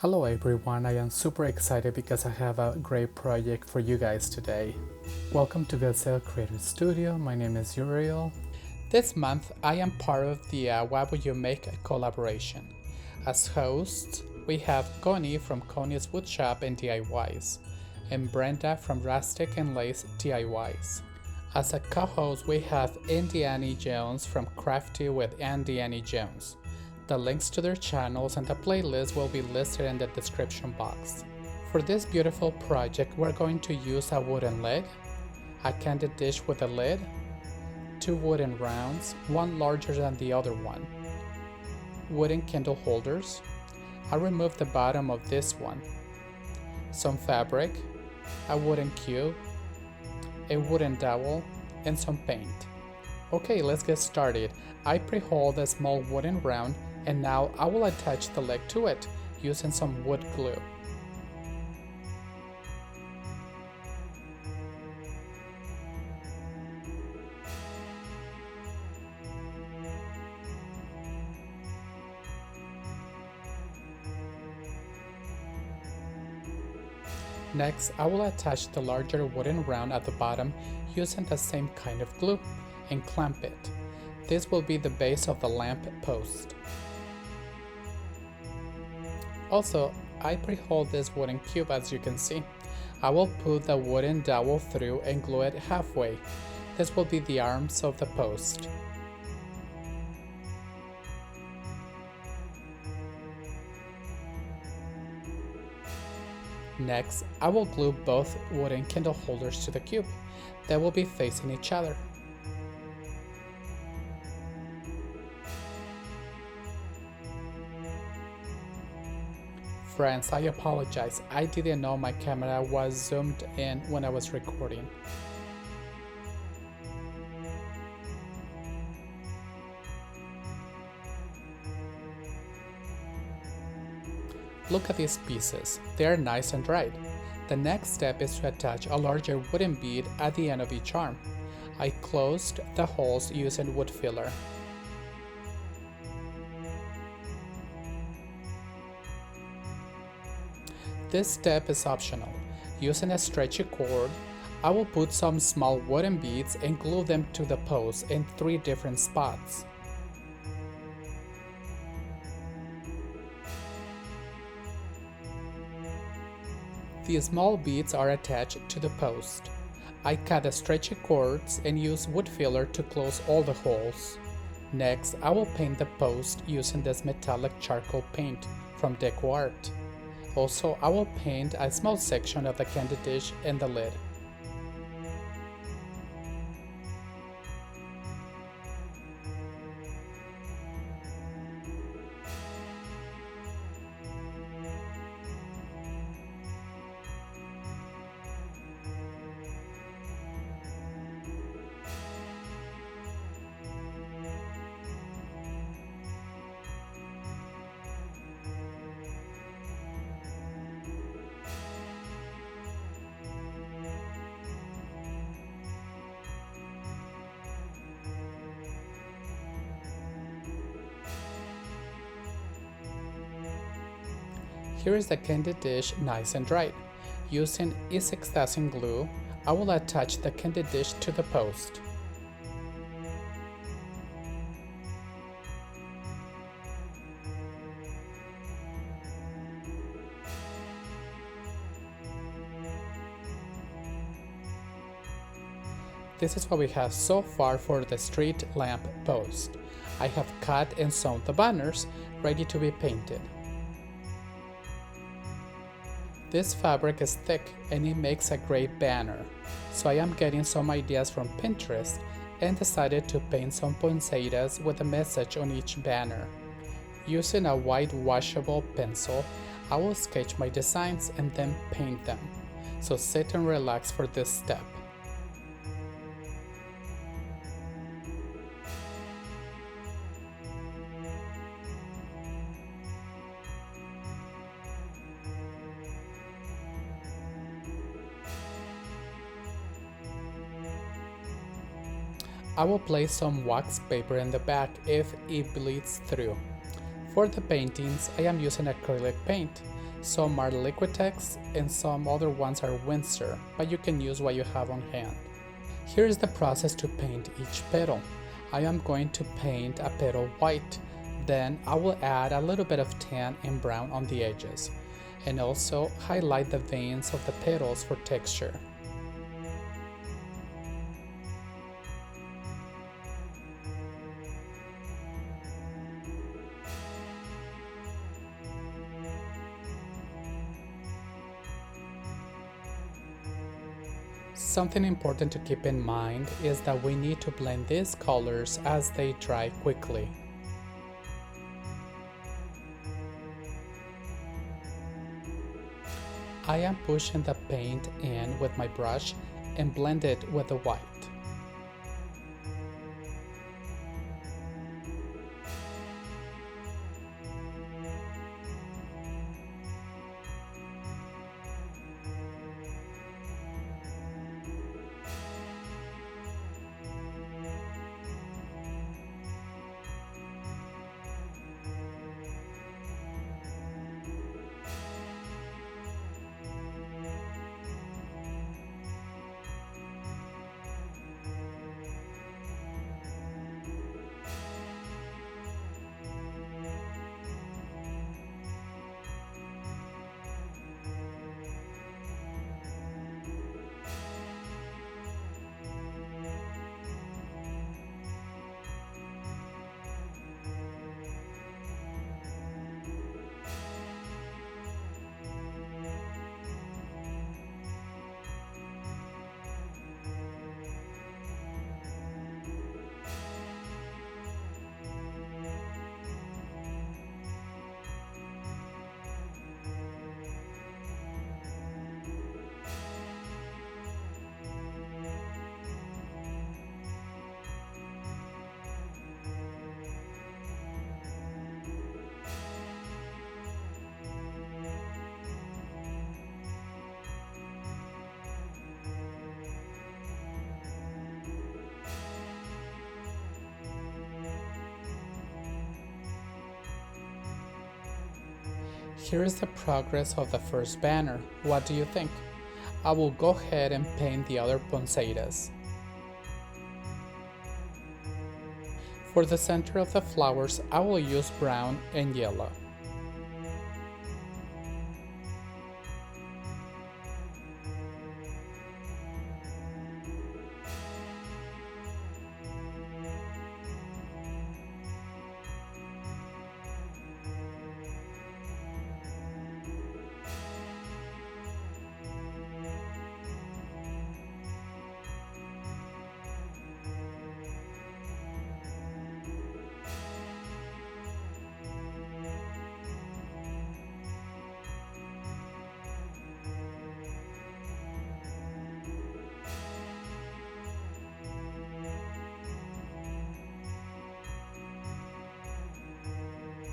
Hello everyone, I am super excited because I have a great project for you guys today. Welcome to Gazelle Creator Studio, my name is Uriel. This month I am part of the Why Would You Make collaboration. As hosts, we have Connie from Connie's Woodshop and DIYs, and Brenda from Rustic and Lace DIYs. As a co-host, we have Andy Annie Jones from Crafty with Andy Annie Jones. The links to their channels and the playlist will be listed in the description box. For this beautiful project, we're going to use a wooden leg, a candy dish with a lid, two wooden rounds, one larger than the other one, wooden candle holders. I removed the bottom of this one, some fabric, a wooden cube, a wooden dowel, and some paint. Okay, let's get started. I pre-holed a small wooden round, and now I will attach the leg to it using some wood glue. Next, I will attach the larger wooden round at the bottom using the same kind of glue and clamp it. This will be the base of the lamp post. Also, I pre-hold this wooden cube as you can see. I will put the wooden dowel through and glue it halfway. This will be the arms of the post. Next, I will glue both wooden candle holders to the cube. They will be facing each other. Friends, I apologize. I didn't know my camera was zoomed in when I was recording. Look at these pieces. They are nice and dried. The next step is to attach a larger wooden bead at the end of each arm. I closed the holes using wood filler. This step is optional. Using a stretchy cord, I will put some small wooden beads and glue them to the post in 3 different spots. The small beads are attached to the post. I cut the stretchy cords and use wood filler to close all the holes. Next, I will paint the post using this metallic charcoal paint from Deco Art. Also, I will paint a small section of the candy dish and the lid. Here is the candy dish nice and dried. Using E6000 glue, I will attach the candy dish to the post. This is what we have so far for the street lamp post. I have cut and sewn the banners, ready to be painted. This fabric is thick and it makes a great banner, so I am getting some ideas from Pinterest and decided to paint some poinsettias with a message on each banner. Using a white washable pencil, I will sketch my designs and then paint them, so sit and relax for this step. I will place some wax paper in the back if it bleeds through. For the paintings, I am using acrylic paint, Some are Liquitex and some other ones are Windsor, but you can use what you have on hand. Here is the process to paint each petal. I am going to paint a petal white, then I will add a little bit of tan and brown on the edges, and also highlight the veins of the petals for texture. Something important to keep in mind is that we need to blend these colors as they dry quickly. I am pushing the paint in with my brush and blend it with the white. Here is the progress of the first banner. What do you think? I will go ahead and paint the other poinsettias. For the center of the flowers, I will use brown and yellow.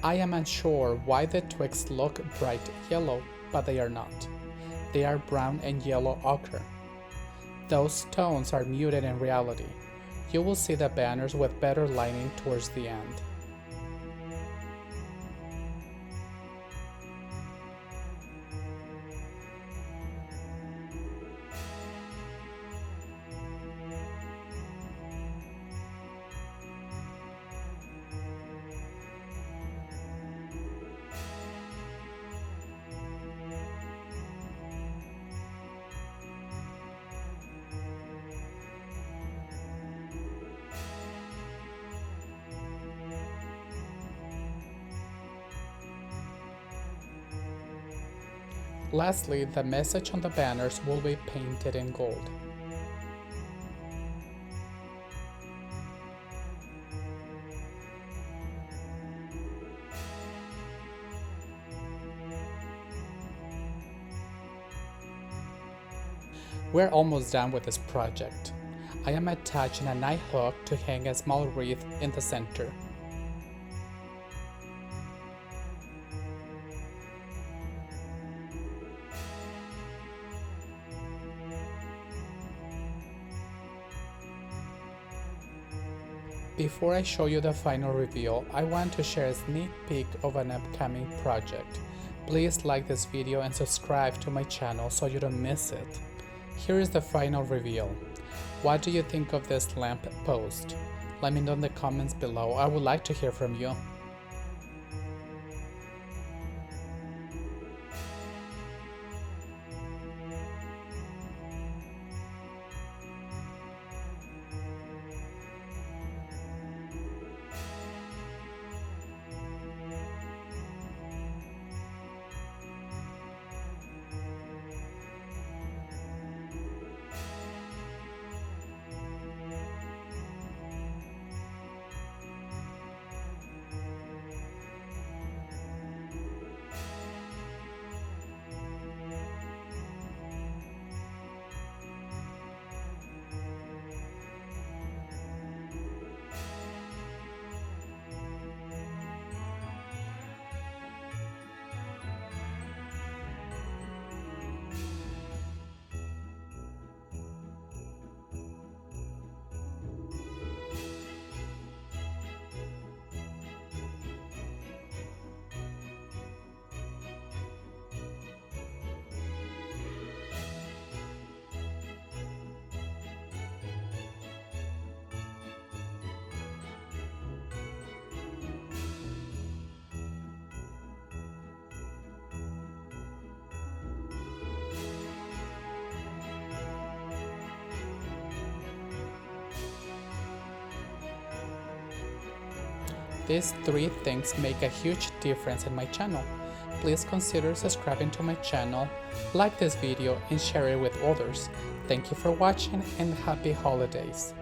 I am unsure why the twigs look bright yellow, but they are not. They are brown and yellow ochre. Those tones are muted in reality. You will see the banners with better lighting towards the end. Lastly, the message on the banners will be painted in gold. We're almost done with this project. I am attaching a knife hook to hang a small wreath in the center. Before I show you the final reveal, I want to share a sneak peek of an upcoming project. Please like this video and subscribe to my channel so you don't miss it. Here is the final reveal. What do you think of this lamp post? Let me know in the comments below. I would like to hear from you. These 3 things make a huge difference in my channel. Please consider subscribing to my channel, like this video and share it with others. Thank you for watching and happy holidays.